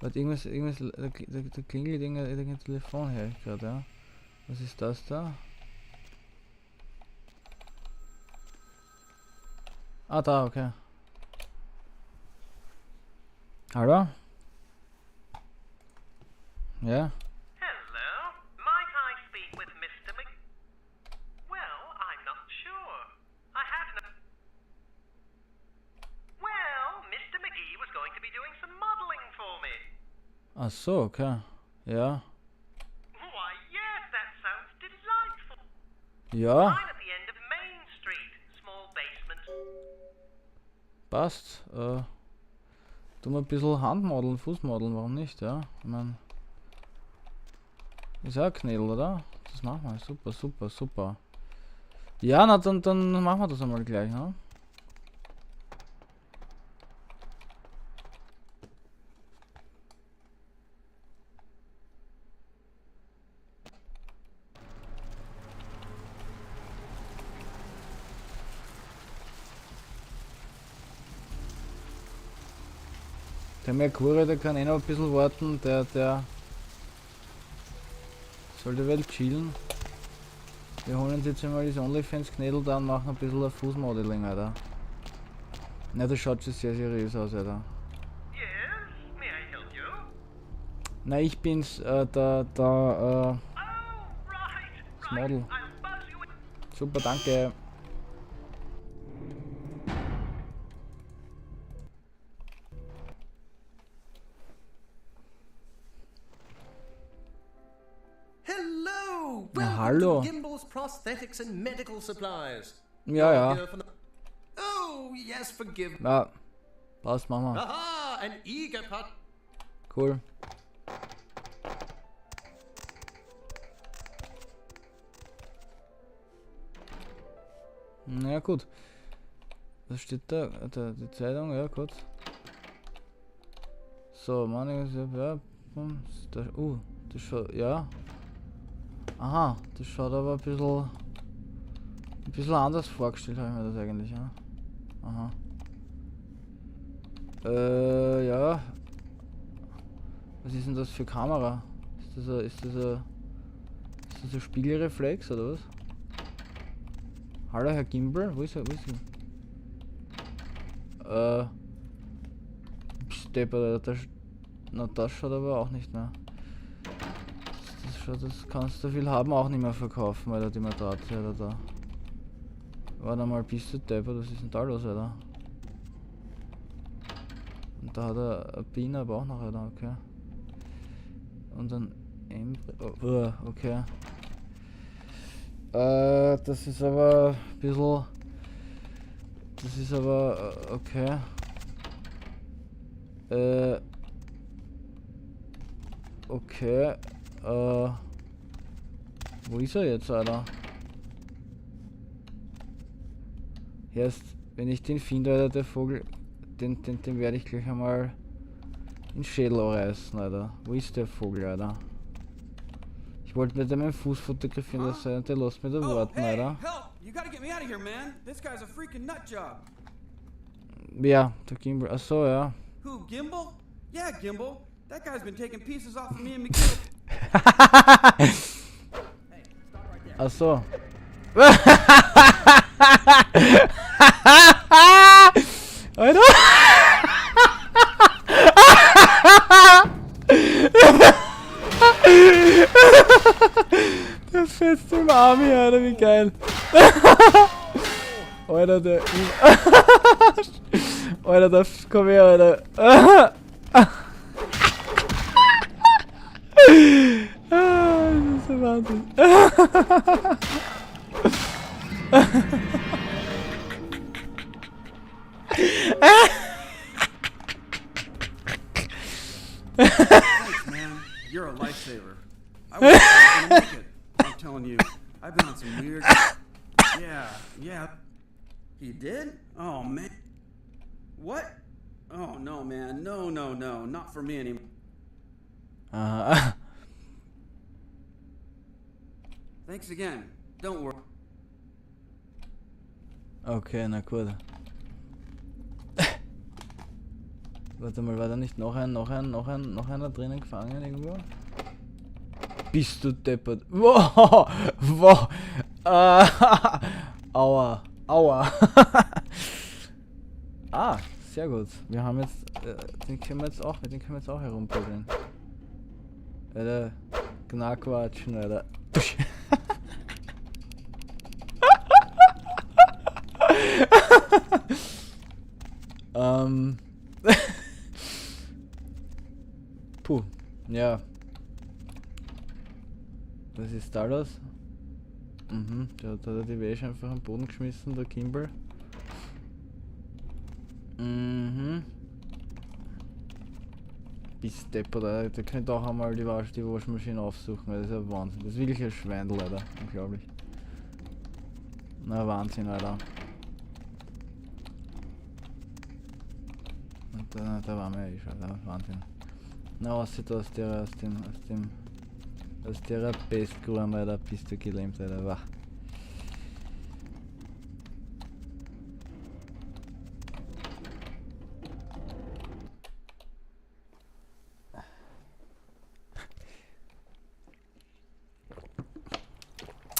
Warte, irgendwas, da klingelt irgendein Telefon her gerade, ja. Was ist das da? Ah, da, okay. Hallo? Ja? Hello, might I speak with Mr. Mc... Well, I'm not sure. I had no... Well, Mr. McGee was going to be doing some modeling for me. Ach so, okay. Ja. Why, yes, that sounds delightful. Ja. I'm at the end of Main Street, small basement. Passt. Tun wir ein bisschen Handmodeln, Fußmodeln, warum nicht, ja? Ich mein, ist ja ein Knädel, oder? Das machen wir. Super. Ja, na dann machen wir das einmal gleich, ne? Der Mercury, der kann eh noch ein bisschen warten, der soll die Welt chillen. Wir holen uns jetzt einmal das OnlyFans-Knädel da und machen ein bisschen ein Fußmodeling, Alter. Na, das schaut schon sehr seriös aus, Alter. Na, ich bin's, das Model. Super, danke. Hello! Na, Welcome hallo. to Gimbals Prosthetics and Medical Supplies. Ja, ja. Here for the- Oh, yes, forgive me. Ja, passt, machen wir. Aha, an eager part. Cool. Na ja, gut. Was steht da? Die Zeitung, ja, kurz. So, Money, ja, das schaut, ja. Aha, das schaut aber ein bisschen anders vorgestellt, habe ich mir das eigentlich, ja. Aha. Ja. Was ist denn das für Kamera? Ist das ein Spiegelreflex oder was? Hallo Herr Gimbal, wo ist er? Stepper, das schaut aber auch nicht mehr. Das kannst du viel haben auch nicht mehr verkaufen, weil die Matratze da. Warte mal, bist du Stepper, was ist denn da los, Alter? Und da hat er ein Biene aber auch noch, Alter, okay. Und dann okay. Das ist aber ein bisschen. Das ist aber okay. Okay. Wo ist er jetzt, Alter? Erst, wenn ich den finde, Alter, der Vogel, den werde ich gleich einmal in Schädel reißen, Alter. Wo ist der Vogel, Alter? Ich wollte mit meinem Fuß fotografieren, das sei, und der lässt mir da warten, Alter. Help! You gotta get me out of here, man. This guy's a freaking nut job. Ja, der Gimbal. Achso, ja. Who, Gimbal? Yeah, Gimbal. That guy's been taking pieces off of me and McGill. Achso. Alter! Der fetzt im Army, Alter, wie geil. Alter, der. Alter, der. Komm her, Alter. Das ist der Wahnsinn. Thanks, man. You're a lifesaver. I wasn't gonna make it. I'm telling you, I've been on some weird. Yeah. He did? Oh man. What? Oh no, man. No. Not for me anymore. Thanks again. Don't worry. Okay, na gut. Warte mal, war da nicht noch einer drinnen gefangen irgendwo? Bist du deppert? Wow! Wow! Aua! Ah, sehr gut. Wir haben jetzt, den können wir jetzt auch herumprügeln. Alter, Knackquatschen, Alter. Puh, ja. Was ist da los? Der hat die Wäsche einfach am Boden geschmissen, der Gimbal. Bis deppert, Alter. Der könnte auch einmal die Waschmaschine aufsuchen, weil das ist ja Wahnsinn. Das ist wirklich ein Schweindel, Alter. Unglaublich. Na, Wahnsinn, Alter. Und da waren wir ja schon, Alter. Wahnsinn. Na, aussieht aus der Bestgruppe, Alter, bist du gelähmt, Alter. Wach.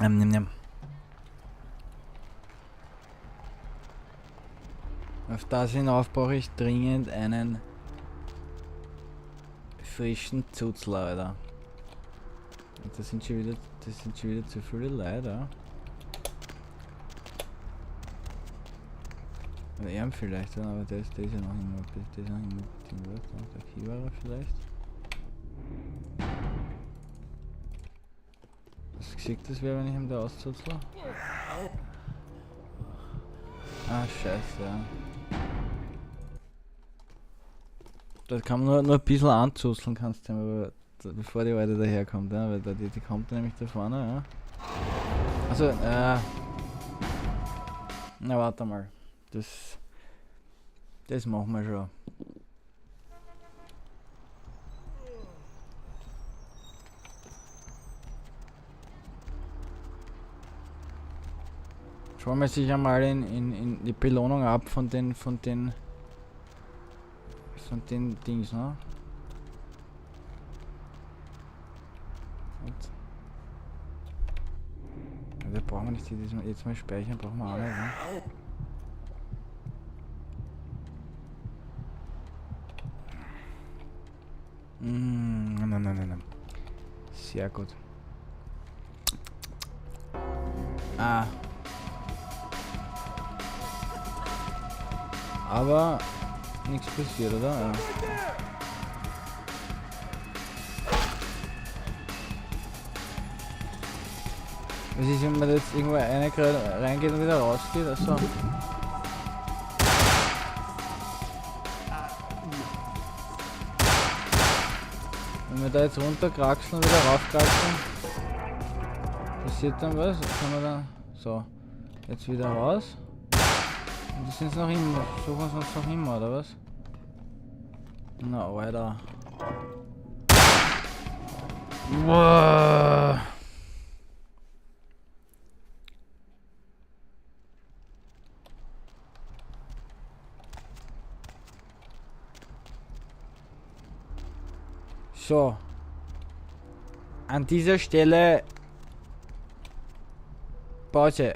Nimm. Auf das hinauf brauche ich dringend einen frischen Zuzler, Alter. Und das sind schon wieder zu viele Leute, ja. Von ihm vielleicht, ja, aber der ist ja noch immer, der ist noch immer Teamwork, der Kiewerer vielleicht. Was geschickt das wäre, wenn ich ihm da auszuzle? Ah, scheiße, ja. Da kann man nur ein bisschen anzuzeln, kannst du, aber bevor die Alte daherkommt, ja, weil die kommt nämlich da vorne, ja. Also, na warte mal, das machen wir schon. Schauen wir sich einmal in die Belohnung ab von den Dings, ne? Und wir brauchen nicht jetzt mal speichern, brauchen wir auch nicht, ne? Nein. Sehr gut. Ah. Aber nichts passiert, oder? Ja. Was ist, wenn man jetzt irgendwo reingeht und wieder rausgeht? Also. Wenn wir da jetzt runterkraxeln und wieder raufkraxeln, passiert dann was? Kann man dann. So. Jetzt wieder raus. Und das sind noch immer. Suchen wir uns noch immer, oder was? Na, Alter. Wow. So. An dieser Stelle Pause.